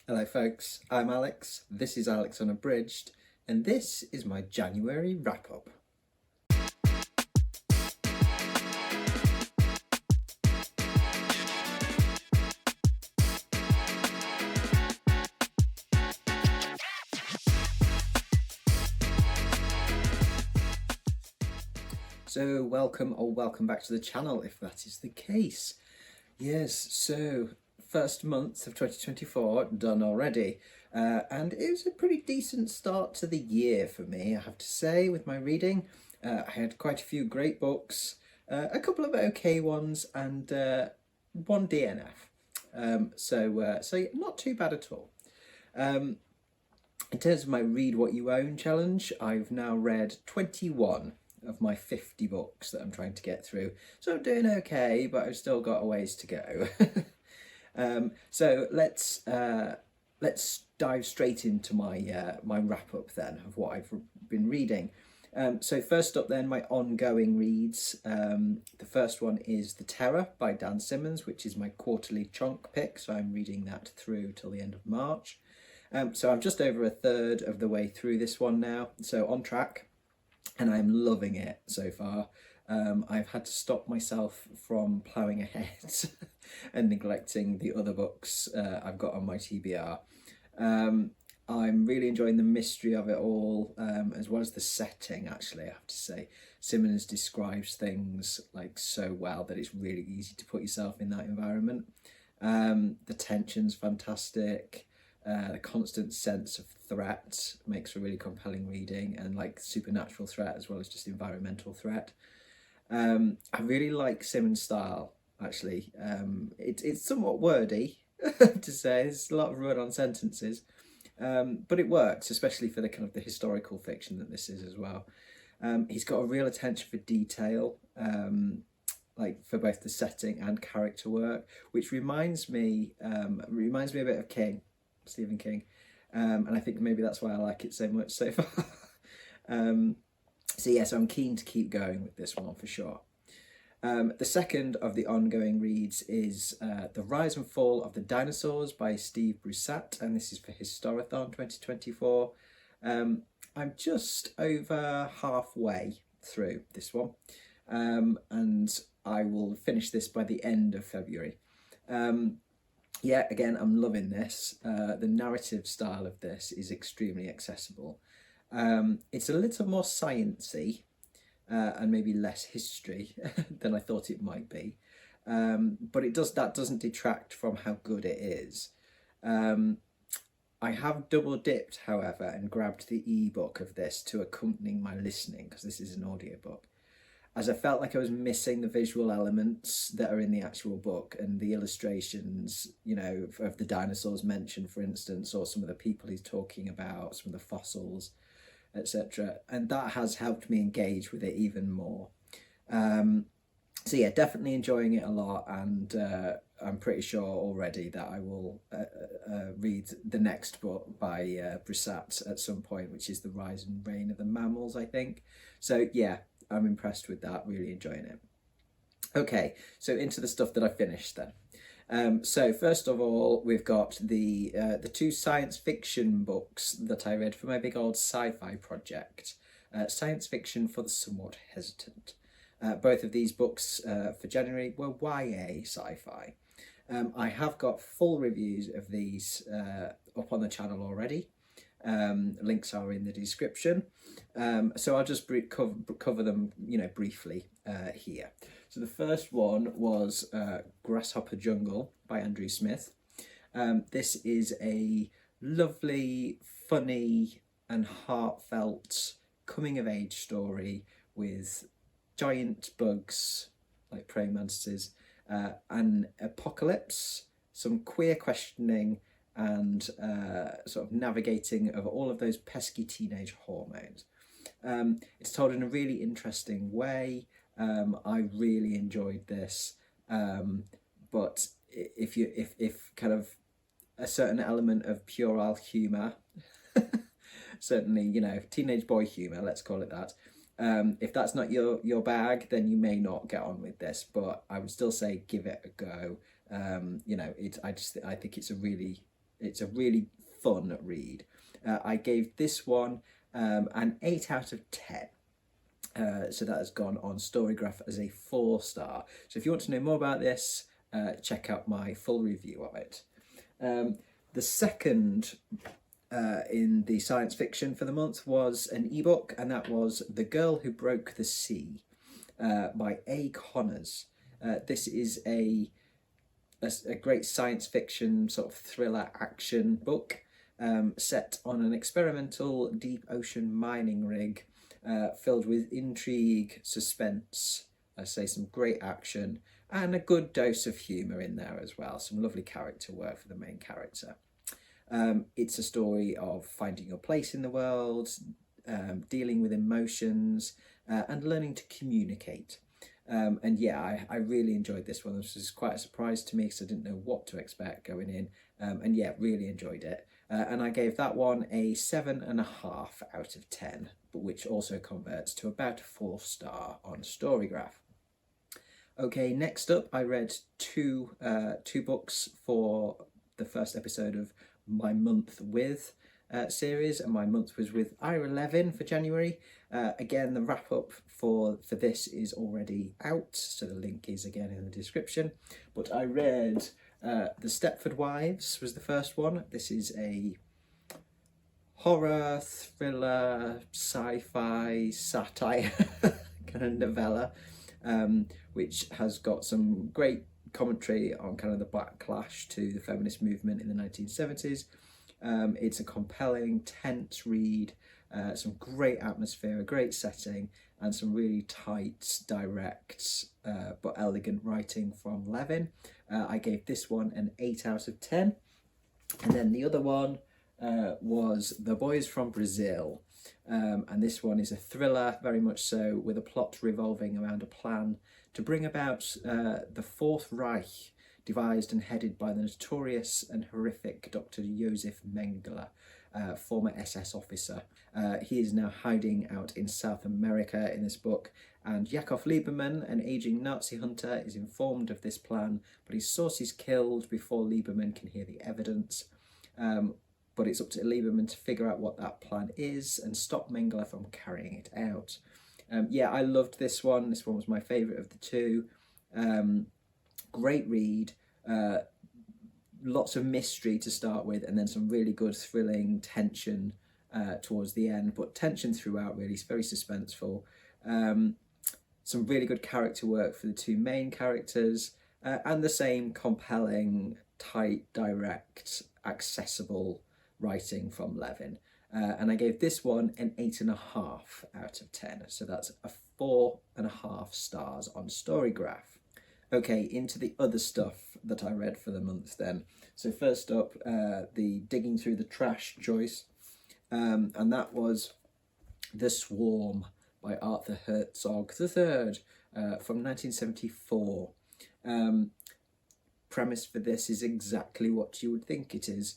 Hello folks, I'm Alex, this is Alex Unabridged, and this is my January wrap-up. So welcome back to the channel if that is the case. Yes, so first month of 2024 done already, and it was a pretty decent start to the year for me, I have to say, with my reading. I had quite a few great books, a couple of okay ones, and one DNF. So yeah, not too bad at all. In terms of my Read What You Own challenge, I've now read 21 of my 50 books that I'm trying to get through. So I'm doing okay, but I've still got a ways to go. So let's dive straight into my my wrap up then of what I've been reading. So first up then, my ongoing reads. The first one is The Terror by Dan Simmons, which is my quarterly chunk pick. So I'm reading that through till the end of March. So I'm just over a third of the way through this one now, so on track. And I'm loving it so far. I've had to stop myself from ploughing ahead and neglecting the other books I've got on my TBR. I'm really enjoying the mystery of it all, as well as the setting, actually, I have to say. Simmons describes things like so well that it's really easy to put yourself in that environment. The tension's fantastic. The constant sense of threat makes for really compelling reading, and like supernatural threat as well as just environmental threat. I really like Simmons' style, actually. It's somewhat wordy to say. There's a lot of run-on sentences, but it works, especially for the kind of the historical fiction that this is as well. He's got a real attention for detail, like for both the setting and character work, which reminds me a bit of Stephen King, and I think maybe that's why I like it so much so far. So yes, I'm keen to keep going with this one for sure. The second of the ongoing reads is The Rise and Fall of the Dinosaurs by Steve Broussat, and this is for Historathon 2024. I'm just over halfway through this one, and I will finish this by the end of February. Yeah, again, I'm loving this. The narrative style of this is extremely accessible. It's a little more sciencey and maybe less history than I thought it might be, but that doesn't detract from how good it is. I have double dipped, however, and grabbed the ebook of this to accompany my listening, because this is an audiobook, as I felt like I was missing the visual elements that are in the actual book and the illustrations, you know, of the dinosaurs mentioned, for instance, or some of the people he's talking about, some of the fossils, etc. And that has helped me engage with it even more. So yeah, definitely enjoying it a lot, and I'm pretty sure already that I will read the next book by Broussat at some point, which is The Rise and Reign of the Mammals, I think. So yeah, I'm impressed with that, really enjoying it. Okay, so into the stuff that I finished then. So first of all, we've got the two science fiction books that I read for my big old sci-fi project. Science Fiction for the Somewhat Hesitant. Both of these books for January were YA sci-fi. I have got full reviews of these up on the channel already. Links are in the description, so I'll just cover them, you know, briefly here. So the first one was Grasshopper Jungle by Andrew Smith. This is a lovely, funny and heartfelt coming of age story with giant bugs like praying mantises, an apocalypse, some queer questioning, and sort of navigating of all of those pesky teenage hormones. It's told in a really interesting way. I really enjoyed this, but if kind of a certain element of puerile humour, certainly, you know, teenage boy humour, let's call it that. If that's not your bag, then you may not get on with this, but I would still say give it a go. You know, I think it's a really It's a really fun read. I gave this one an 8 out of 10. So that has gone on Storygraph as a 4-star. So if you want to know more about this, check out my full review of it. The second in the science fiction for the month was an ebook, and that was The Girl Who Broke the Sea by A. Connors. This is a great science fiction sort of thriller action book set on an experimental deep ocean mining rig filled with intrigue, suspense, some great action, and a good dose of humour in there as well. Some lovely character work for the main character. It's a story of finding your place in the world, dealing with emotions, and learning to communicate. And yeah, I really enjoyed this one. This was quite a surprise to me because I didn't know what to expect going in. And yeah, really enjoyed it. And I gave that one a 7.5 out of 10, but which also converts to about a 4-star on Storygraph. Okay, next up, I read two books for the first episode of my Month With series, and my month was with Ira Levin for January. Again, the wrap up for this is already out, so the link is again in the description. But I read The Stepford Wives was the first one. This is a horror, thriller, sci-fi, satire kind of novella, which has got some great commentary on kind of the backlash to the feminist movement in the 1970s. It's a compelling, tense read, some great atmosphere, a great setting, and some really tight, direct, but elegant writing from Levin. I gave this one an 8 out of 10. And then the other one was The Boys from Brazil. And this one is a thriller, very much so, with a plot revolving around a plan to bring about the Fourth Reich, devised and headed by the notorious and horrific Dr. Josef Mengele, former SS officer. He is now hiding out in South America in this book, and Yakov Lieberman, an aging Nazi hunter, is informed of this plan, but his source is killed before Lieberman can hear the evidence. But it's up to Lieberman to figure out what that plan is and stop Mengele from carrying it out. Yeah, I loved this one. This one was my favourite of the two. Great read, lots of mystery to start with, and then some really good thrilling tension towards the end, but tension throughout, really. It's very suspenseful. Some really good character work for the two main characters, and the same compelling, tight, direct, accessible writing from Levin. And I gave this one an 8.5 out of 10. So that's a 4.5 stars on Storygraph. Okay, into the other stuff that I read for the month then. So first up, the Digging Through the Trash choice. And that was The Swarm by Arthur Herzog III from 1974. Premise for this is exactly what you would think it is.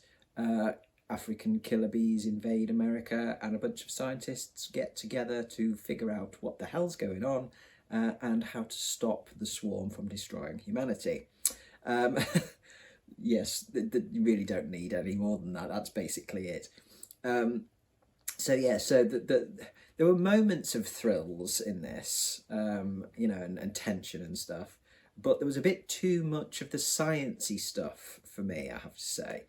African killer bees invade America, and a bunch of scientists get together to figure out what the hell's going on and how to stop the swarm from destroying humanity. Yes, you really don't need any more than that. That's basically it. So there were moments of thrills in this, and tension and stuff, but there was a bit too much of the sciencey stuff for me, I have to say.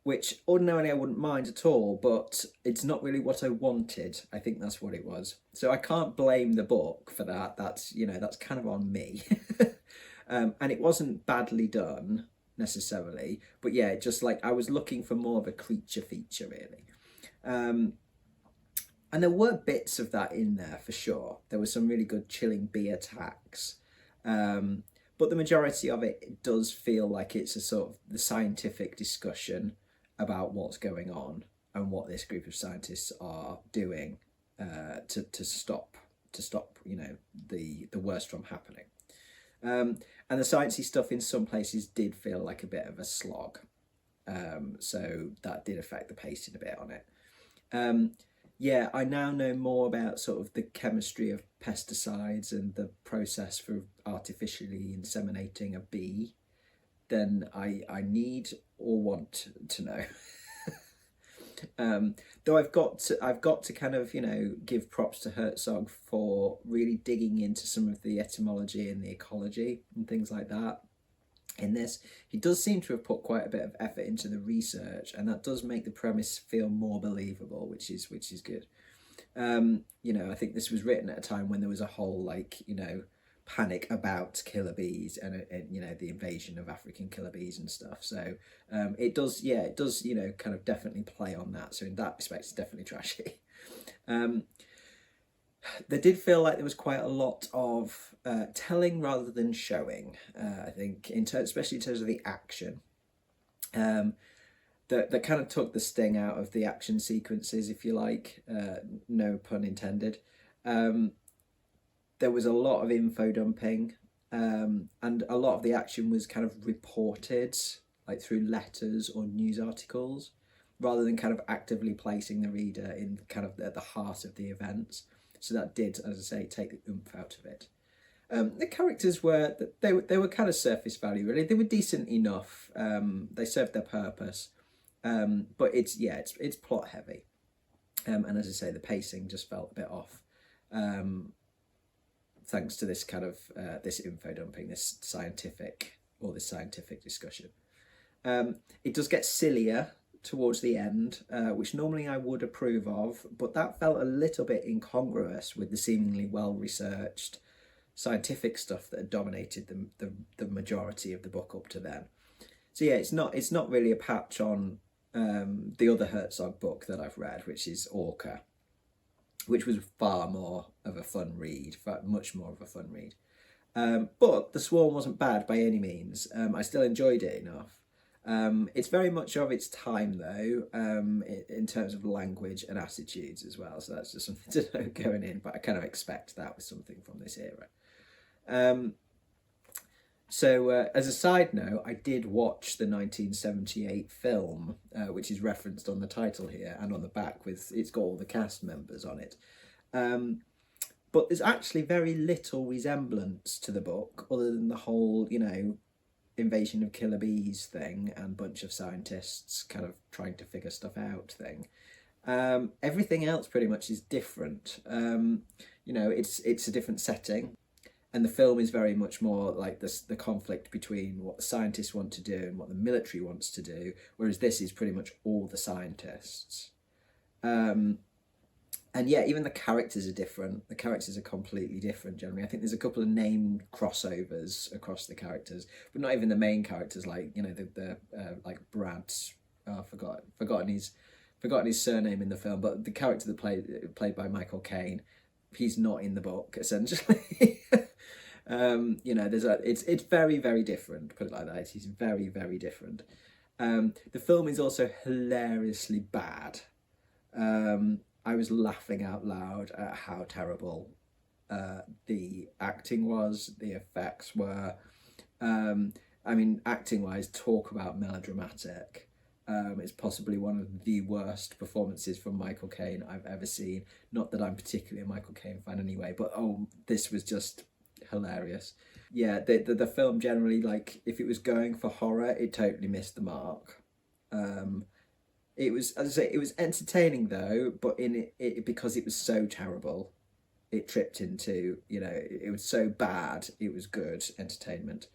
Which ordinarily I wouldn't mind at all, but it's not really what I wanted. I think that's what it was. So I can't blame the book for that. That's kind of on me. And it wasn't badly done necessarily, but yeah, just like I was looking for more of a creature feature, really. And there were bits of that in there for sure. There were some really good chilling bee attacks. But the majority of it does feel like it's a sort of the scientific discussion about what's going on and what this group of scientists are doing to stop the worst from happening. And the sciencey stuff in some places did feel like a bit of a slog. So that did affect the pacing a bit on it. Yeah, I now know more about sort of the chemistry of pesticides and the process for artificially inseminating a bee. than I need or want to know. Though I've got to kind of, you know, give props to Herzog for really digging into some of the etymology and the ecology and things like that. In this, he does seem to have put quite a bit of effort into the research, and that does make the premise feel more believable, which is good. You know, I think this was written at a time when there was a whole, like, you know, panic about killer bees and you know, the invasion of African killer bees and stuff. So it does, you know, kind of definitely play on that. So in that respect, it's definitely trashy. There did feel like there was quite a lot of telling rather than showing. I think, especially in terms of the action, that kind of took the sting out of the action sequences, if you like. No pun intended. There was a lot of info dumping, and a lot of the action was kind of reported, like through letters or news articles, rather than kind of actively placing the reader in kind of at the heart of the events. So that did, as I say, take the oomph out of it. The characters were kind of surface value, really. They were decent enough. They served their purpose, but it's plot heavy, and as I say, the pacing just felt a bit off. Thanks to this kind of this info dumping, this scientific discussion. It does get sillier towards the end, which normally I would approve of, but that felt a little bit incongruous with the seemingly well-researched scientific stuff that had dominated the majority of the book up to then. So yeah, it's not really a patch on the other Herzog book that I've read, which is Orca, which was far more of a fun read, much more of a fun read. But The Swarm wasn't bad by any means. I still enjoyed it enough. It's very much of its time, though, in terms of language and attitudes as well. So that's just something to know going in, but I kind of expect that with something from this era. So as a side note, I did watch the 1978 film, which is referenced on the title here and on the back. It's got all the cast members on it. But there's actually very little resemblance to the book, other than the whole, you know, invasion of killer bees thing and bunch of scientists kind of trying to figure stuff out thing. Everything else pretty much is different. You know, it's a different setting. And the film is very much more like the conflict between what the scientists want to do and what the military wants to do, whereas this is pretty much all the scientists. And yeah, even the characters are different. The characters are completely different generally. I think there's a couple of name crossovers across the characters, but not even the main characters, like, you know, the like Brad. Forgotten his surname in the film, but the character that played by Michael Caine, he's not in the book essentially. You know, it's very, very different, put it like that. He's very, very different. The film is also hilariously bad. I was laughing out loud at how terrible the acting was, the effects were. I mean, acting-wise, talk about melodramatic. It's possibly one of the worst performances from Michael Caine I've ever seen. Not that I'm particularly a Michael Caine fan anyway, but this was just hilarious. Yeah, the film generally, like, if it was going for horror, it totally missed the mark. It was, as I say, it was entertaining though, but in it because it was so terrible, it tripped into, you know, it was so bad, it was good entertainment.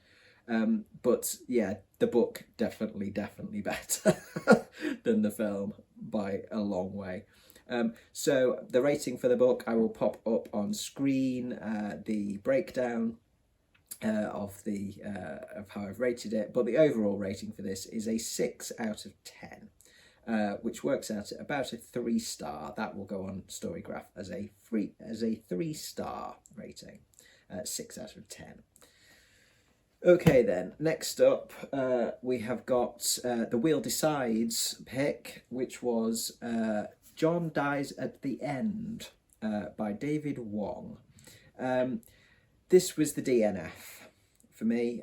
But yeah, the book definitely better than the film by a long way. So the rating for the book, I will pop up on screen the breakdown of how I've rated it, but the overall rating for this is a 6 out of 10. Which works out at about a 3-star. That will go on Storygraph as a 3-star rating, 6 out of 10. Okay then, next up we have got the Wheel Decides pick, which was John Dies at the End by David Wong. This was the DNF for me.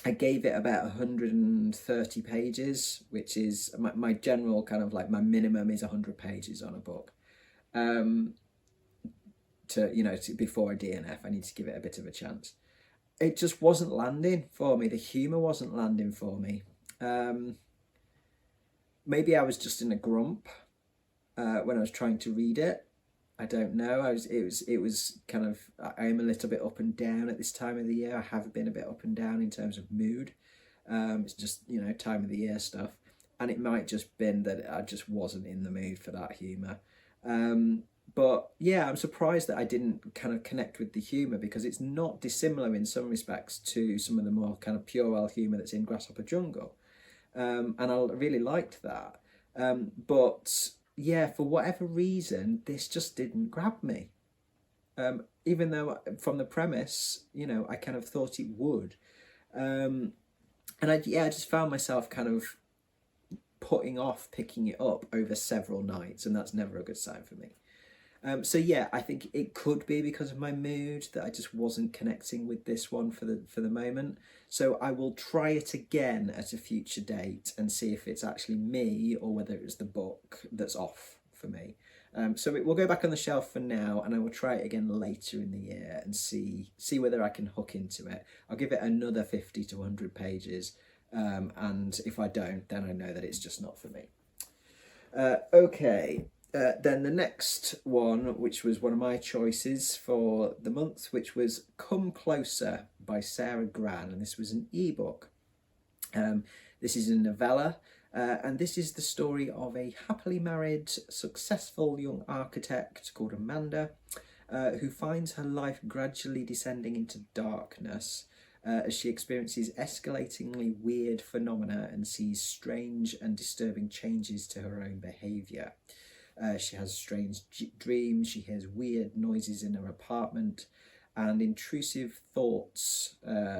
I gave it about 130 pages, which is my general kind of like, my minimum is 100 pages on a book. Before I DNF, I need to give it a bit of a chance. it just wasn't landing for me. The humour wasn't landing for me. Maybe I was just in a grump when I was trying to read it. I don't know. It was kind of, I am a little bit up and down at this time of the year. I have been a bit up and down in terms of mood. It's just, you know, time of the year stuff. And it might just been that I just wasn't in the mood for that humour. But yeah, I'm surprised that I didn't kind of connect with the humour, because it's not dissimilar in some respects to some of the more kind of puerile humour that's in Grasshopper Jungle. And I really liked that. But yeah, for whatever reason, this just didn't grab me. Even though from the premise, you know, I kind of thought it would. And I just found myself kind of putting off picking it up over several nights, and that's never a good sign for me. So yeah, I think it could be because of my mood that I just wasn't connecting with this one for the moment. So I will try it again at a future date and see if it's actually me or whether it was the book that's off for me. So it will go back on the shelf for now, and I will try it again later in the year and see whether I can hook into it. I'll give it another 50 to 100 pages, and if I don't, then I know that it's just not for me. Okay. Then the next one, which was one of my choices for the month, which was Come Closer by Sarah Gran, and this was an ebook. This is a novella, and this is the story of a happily married, successful young architect called Amanda, who finds her life gradually descending into darkness as she experiences escalatingly weird phenomena and sees strange and disturbing changes to her own behaviour. She has strange dreams, she hears weird noises in her apartment, and intrusive thoughts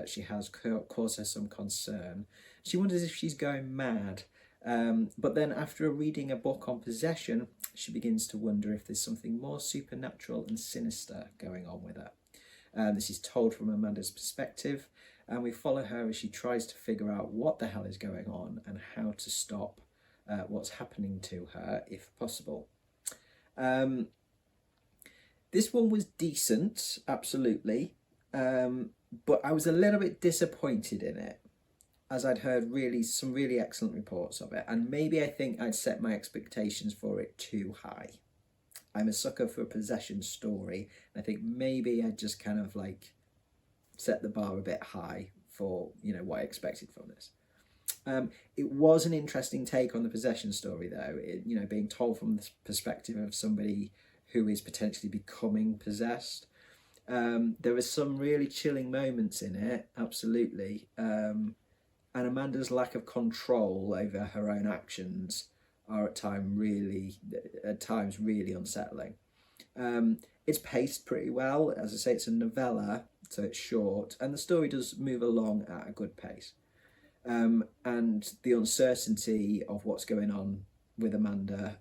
she has cause her some concern. She wonders if she's going mad, but then after reading a book on possession, she begins to wonder if there's something more supernatural and sinister going on with her. This is told from Amanda's perspective, and we follow her as she tries to figure out what the hell is going on and how to stop what's happening to her, if possible. This one was decent, absolutely, but I was a little bit disappointed in it, as I'd heard some really excellent reports of it, and maybe I think I'd set my expectations for it too high. I'm a sucker for a possession story, and I think maybe I just kind of like set the bar a bit high for, you know, what I expected from this. It was an interesting take on the possession story, though, you know, being told from the perspective of somebody who is potentially becoming possessed. There are some really chilling moments in it, absolutely, and Amanda's lack of control over her own actions are at times really unsettling. It's paced pretty well. As I say, it's a novella, so it's short, and the story does move along at a good pace. And the uncertainty of what's going on with Amanda,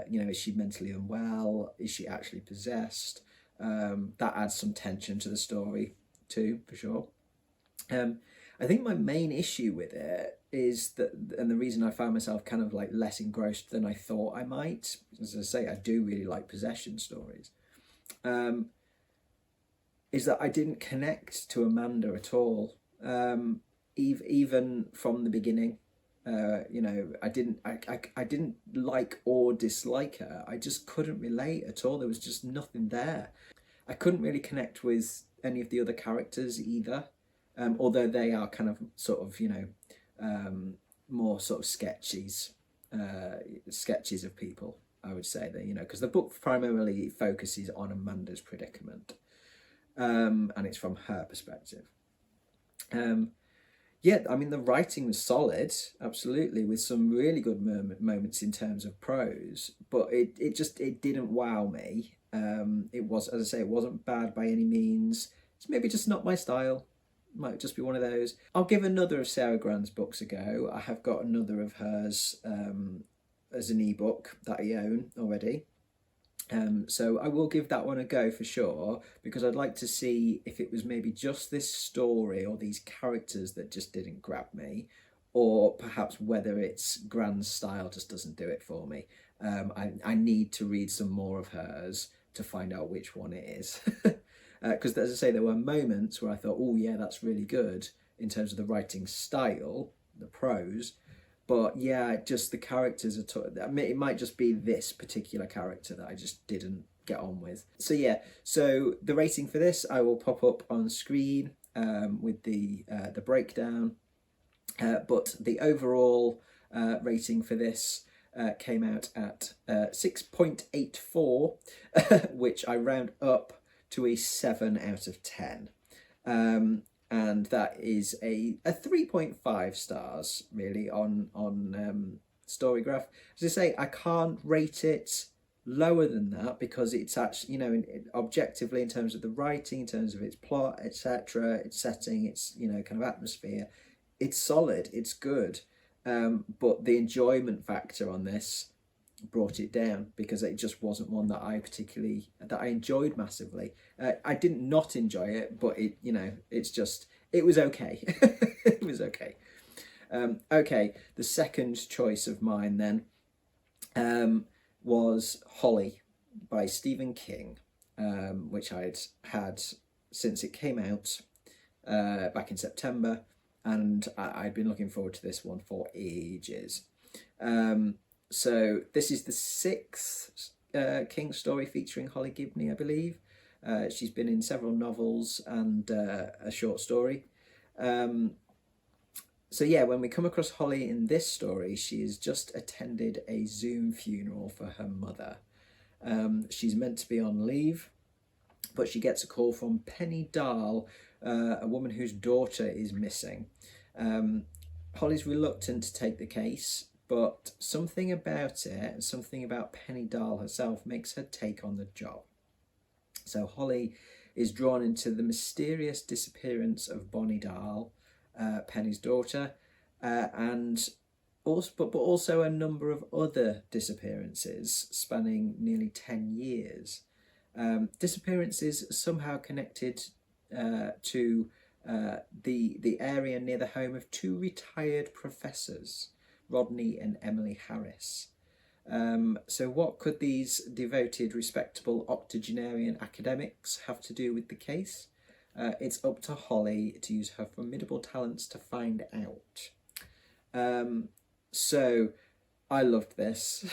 you know, is she mentally unwell? Is she actually possessed? That adds some tension to the story too, for sure. I think my main issue with it is that, and the reason I found myself kind of like less engrossed than I thought I might, as I say, I do really like possession stories, is that I didn't connect to Amanda at all. Even from the beginning, you know, I didn't like or dislike her. I just couldn't relate at all. There was just nothing there. I couldn't really connect with any of the other characters either, although they are kind of sort of, you know, more sort of sketches of people, I would say, that, you know, because the book primarily focuses on Amanda's predicament, and it's from her perspective. Yeah, I mean, the writing was solid, absolutely, with some really good moments in terms of prose, but it didn't wow me. It was, as I say, it wasn't bad by any means. It's maybe just not my style. Might just be one of those. I'll give another of Sarah Gran's books a go. I have got another of hers as an ebook that I own already. So I will give that one a go for sure, because I'd like to see if it was maybe just this story or these characters that just didn't grab me, or perhaps whether it's Gran's style just doesn't do it for me. I need to read some more of hers to find out which one it is. Because as I say, there were moments where I thought, oh yeah, that's really good in terms of the writing style, the prose. But yeah, just the characters are. I mean, it might just be this particular character that I just didn't get on with. So yeah, so the rating for this I will pop up on screen with the breakdown. But the overall rating for this came out at 6.84, which I round up to a 7 out of 10. And that is a 3.5 stars really on Storygraph. As I say, I can't rate it lower than that because it's actually, you know, objectively in terms of the writing, in terms of its plot, etc., its setting, its, you know, kind of atmosphere, it's solid, it's good. But the enjoyment factor on this brought it down because it just wasn't one that I enjoyed massively. I didn't not enjoy it, but it, you know, it was okay. It was okay. Okay, the second choice of mine then was Holly by Stephen King, which I'd had since it came out back in September, and I'd been looking forward to this one for ages. So this is the 6th King story featuring Holly Gibney, I believe. She's been in several novels and a short story. So yeah, when we come across Holly in this story, she has just attended a Zoom funeral for her mother. She's meant to be on leave, but she gets a call from Penny Dahl, a woman whose daughter is missing. Holly's reluctant to take the case, but something about it, and something about Penny Dahl herself, makes her take on the job. So Holly is drawn into the mysterious disappearance of Bonnie Dahl, Penny's daughter, but also a number of other disappearances spanning nearly 10 years. Disappearances somehow connected to the area near the home of 2 retired professors, Rodney and Emily Harris. So what could these devoted, respectable octogenarian academics have to do with the case? It's up to Holly to use her formidable talents to find out. So I loved this,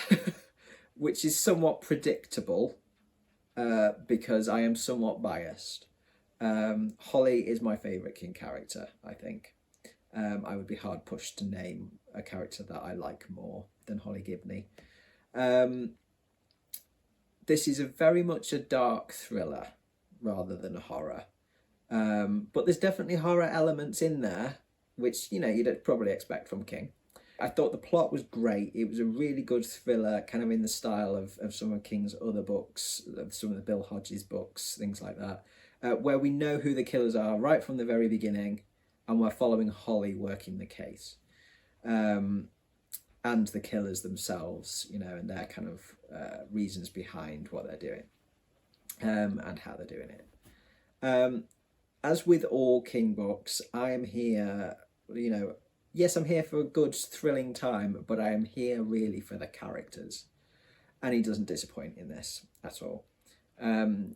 which is somewhat predictable because I am somewhat biased. Holly is my favourite King character, I think. I would be hard pushed to name a character that I like more than Holly Gibney. This is very much a dark thriller rather than a horror. But there's definitely horror elements in there, which, you know, you'd probably expect from King. I thought the plot was great. It was a really good thriller, kind of in the style of some of King's other books, some of the Bill Hodges books, things like that, where we know who the killers are right from the very beginning, and we're following Holly working the case. And the killers themselves, you know, and their kind of reasons behind what they're doing and how they're doing it. As with all King books, I am here, you know, yes, I'm here for a good, thrilling time, but I am here really for the characters. And he doesn't disappoint in this at all.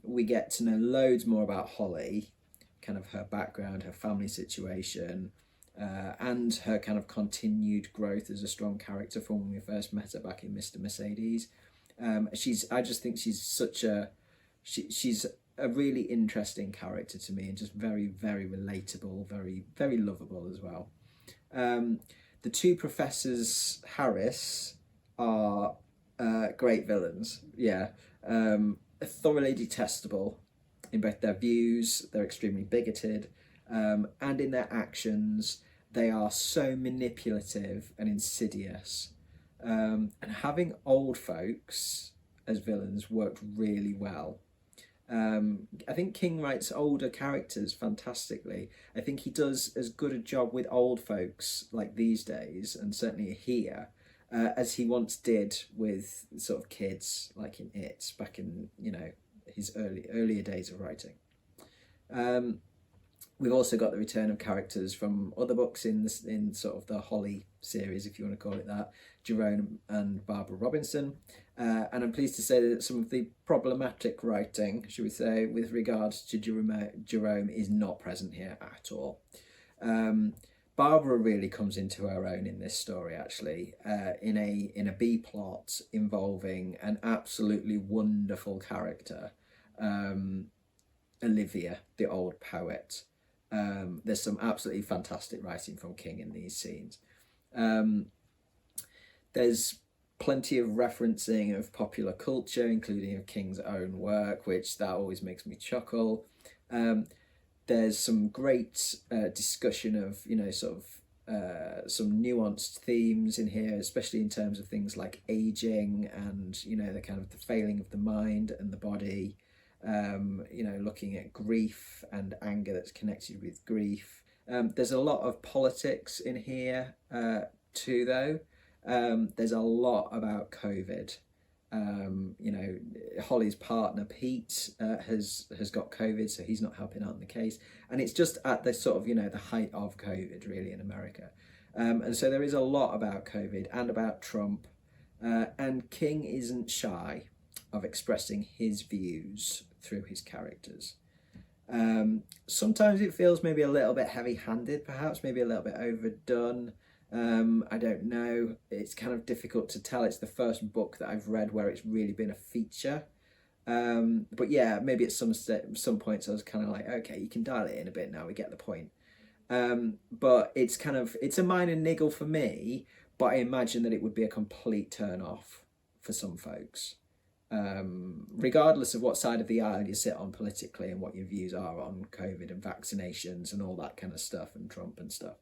We get to know loads more about Holly, kind of her background, her family situation, and her kind of continued growth as a strong character from when we first met her back in Mr. Mercedes. I just think she's she's a really interesting character to me, and just very, very relatable, very, very lovable as well. The 2 Professors Harris are great villains, yeah. Thoroughly detestable in both their views, they're extremely bigoted, and in their actions. They are so manipulative and insidious. And having old folks as villains worked really well. I think King writes older characters fantastically. I think he does as good a job with old folks like these days, and certainly here, as he once did with sort of kids like in It, back in, you know, his earlier days of writing. We've also got the return of characters from other books in sort of the Holly series, if you want to call it that, Jerome and Barbara Robinson. And I'm pleased to say that some of the problematic writing, should we say, with regards to Jerome is not present here at all. Barbara really comes into her own in this story, actually, in a B plot involving an absolutely wonderful character, Olivia, the old poet. There's some absolutely fantastic writing from King in these scenes. There's plenty of referencing of popular culture, including of King's own work, which that always makes me chuckle. There's some great discussion of, sort of some nuanced themes in here, especially in terms of things like aging and, the kind of the failing of the mind and the body. Looking at grief and anger that's connected with grief. There's a lot of politics in here too, though. There's a lot about COVID. Holly's partner Pete has got COVID, so he's not helping out in the case, and it's just at the sort of the height of COVID really in America, and so there is a lot about COVID and about Trump, and King isn't shy of expressing his views through his characters. Sometimes it feels maybe a little bit heavy-handed, perhaps maybe a little bit overdone. I don't know. It's kind of difficult to tell. It's the first book that I've read where it's really been a feature. But yeah, maybe at some points I was kind of like, okay, you can dial it in a bit now. We get the point. But it's a minor niggle for me, but I imagine that it would be a complete turn off for some folks. Regardless of what side of the aisle you sit on politically and what your views are on COVID and vaccinations and all that kind of stuff and Trump and stuff,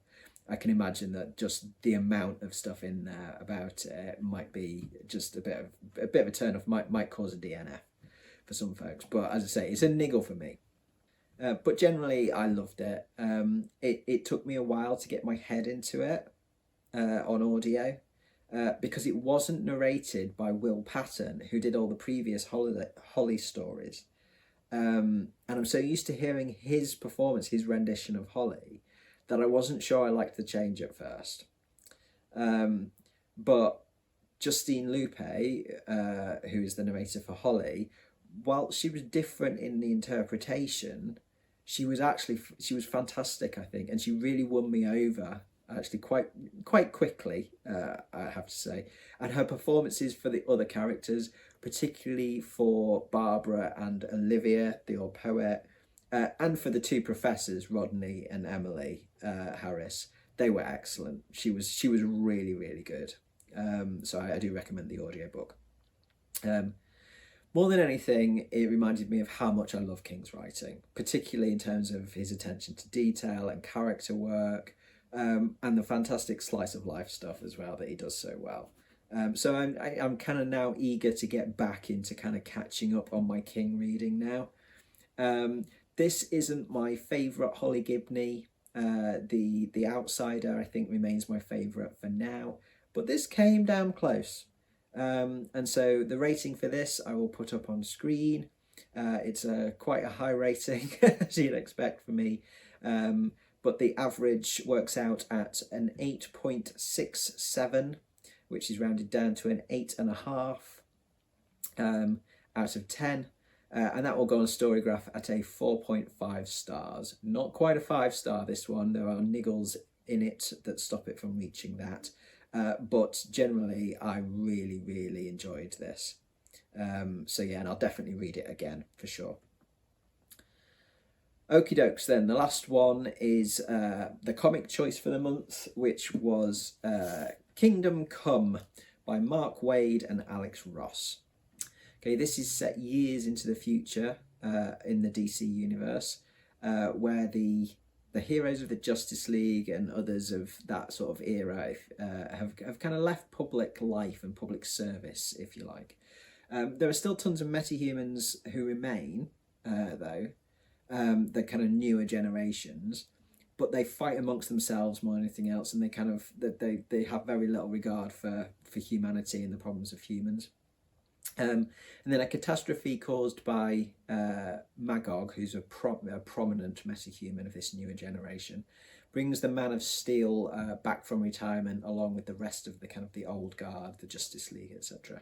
I can imagine that just the amount of stuff in there about it might be just a bit of a turn off, might cause a DNF for some folks. But as I say, it's a niggle for me. But generally, I loved it. It took me a while to get my head into it on audio. Because it wasn't narrated by Will Patton, who did all the previous Holly stories. And I'm so used to hearing his performance, his rendition of Holly, that I wasn't sure I liked the change at first. But Justine Lupe, who is the narrator for Holly, while she was different in the interpretation, she was fantastic, I think, and she really won me over actually quite quickly, I have to say. And her performances for the other characters, particularly for Barbara and Olivia, the old poet, and for the two professors, Rodney and Emily Harris, they were excellent. She was really, really good. So I do recommend the audiobook. More than anything, it reminded me of how much I love King's writing, particularly in terms of his attention to detail and character work, and the fantastic slice of life stuff as well that he does so well. So I'm kind of now eager to get back into kind of catching up on my King reading now. This isn't my favourite Holly Gibney. The Outsider, I think, remains my favourite for now, but this came damn close. And so the rating for this I will put up on screen. It's quite a high rating, as you'd expect from me. But the average works out at an 8.67, which is rounded down to an 8.5 out of 10. And that will go on Storygraph at a 4.5 stars. Not quite a 5-star, this one. There are niggles in it that stop it from reaching that. But generally, I really, really enjoyed this. So yeah, and I'll definitely read it again, for sure. Okie dokes then, the last one is the comic choice for the month, which was Kingdom Come by Mark Waid and Alex Ross. Okay, this is set years into the future in the DC universe, where the heroes of the Justice League and others of that sort of era have kind of left public life and public service, if you like. There are still tons of metahumans who remain, though, the kind of newer generations, but they fight amongst themselves more than anything else, and they have very little regard for humanity and the problems of humans. And then a catastrophe caused by Magog, who's a prominent metahuman of this newer generation, brings the Man of Steel back from retirement, along with the rest of the kind of the old guard, the Justice League, etc.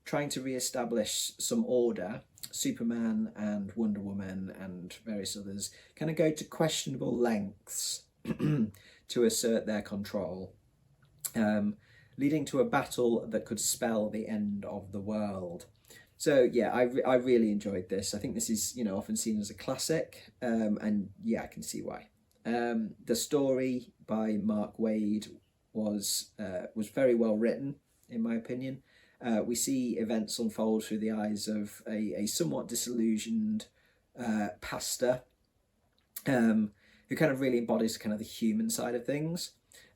Trying to re-establish some order, Superman and Wonder Woman and various others kind of go to questionable lengths to assert their control, leading to a battle that could spell the end of the world. So yeah, I really enjoyed this. I think this is, you know, often seen as a classic, and yeah, I can see why. The story by Mark Waid was very well written, in my opinion. We see events unfold through the eyes of a somewhat disillusioned pastor, who kind of really embodies kind of the human side of things,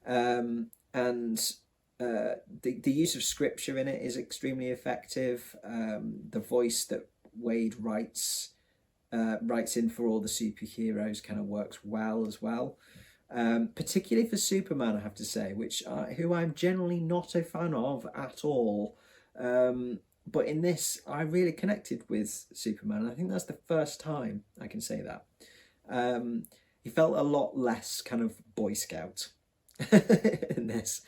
and the use of scripture in it is extremely effective. The voice that Waid writes in for all the superheroes kind of works well as well. Particularly for Superman, I have to say, who I'm generally not a fan of at all. But in this, I really connected with Superman, and I think that's the first time I can say that. He felt a lot less kind of Boy Scout in this,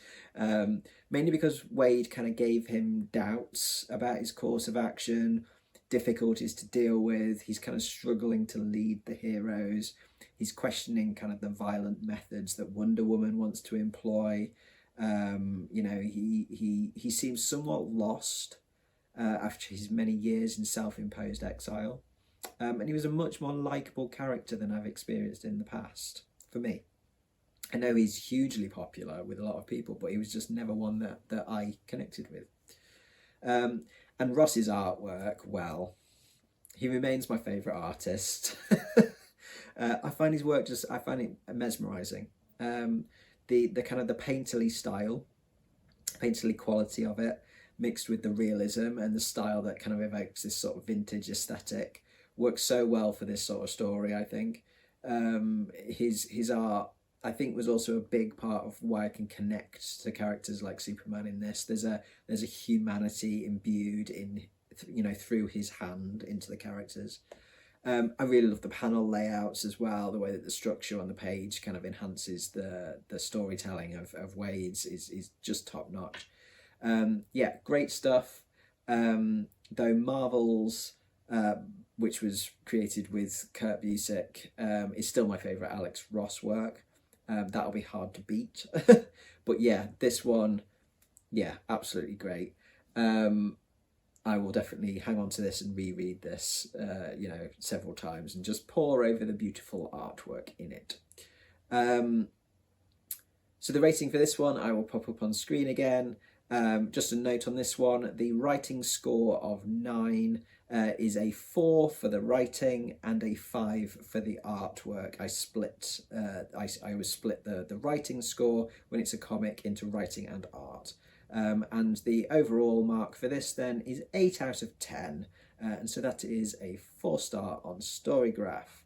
mainly because Waid kind of gave him doubts about his course of action, difficulties to deal with. He's kind of struggling to lead the heroes. He's questioning kind of the violent methods that Wonder Woman wants to employ. You know, he seems somewhat lost after his many years in self-imposed exile. And he was a much more likeable character than I've experienced in the past, for me. I know he's hugely popular with a lot of people, but he was just never one that I connected with. And Ross's artwork, well, he remains my favourite artist. I find his work I find it mesmerising. The kind of the painterly quality of it, mixed with the realism and the style that kind of evokes this sort of vintage aesthetic, works so well for this sort of story, I think. His art, I think, was also a big part of why I can connect to characters like Superman in this. There's a humanity imbued in, you know, through his hand into the characters. I really love the panel layouts as well. The way that the structure on the page kind of enhances the storytelling of Wade's is just top notch. Yeah, great stuff. Though Marvel's, which was created with Kurt Busiek, is still my favourite Alex Ross work. That'll be hard to beat. But yeah, this one, yeah, absolutely great. I will definitely hang on to this and reread this, you know, several times and just pore over the beautiful artwork in it. So the rating for this one, I will pop up on screen again. Just a note on this one, the writing score of 9 is a 4 for the writing and a 5 for the artwork. I always split the writing score when it's a comic into writing and art. And the overall mark for this then is 8 out of 10. And so that is a 4-star on Storygraph.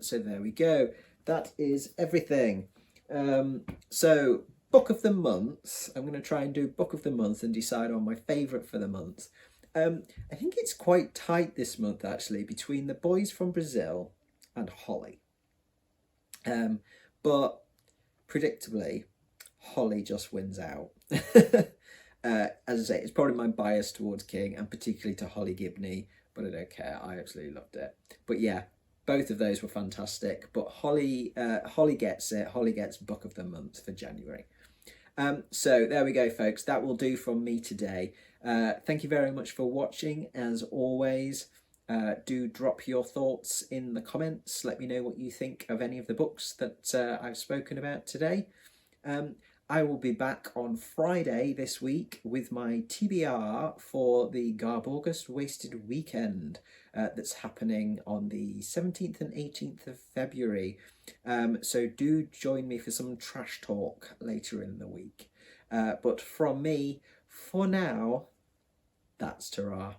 So there we go. That is everything. So book of the month. I'm going to try and do book of the month and decide on my favourite for the month. I think it's quite tight this month, actually, between The Boys from Brazil and Holly. But predictably, Holly just wins out. As I say, it's probably my bias towards King and particularly to Holly Gibney, but I don't care. I absolutely loved it. But yeah, both of those were fantastic. But Holly gets it. Holly gets Book of the Month for January. So there we go, folks. That will do from me today. Thank you very much for watching. As always, do drop your thoughts in the comments. Let me know what you think of any of the books that I've spoken about today. I will be back on Friday this week with my TBR for the Garb August Wasted Weekend that's happening on the 17th and 18th of February. So do join me for some trash talk later in the week. But from me, for now, that's ta-ra.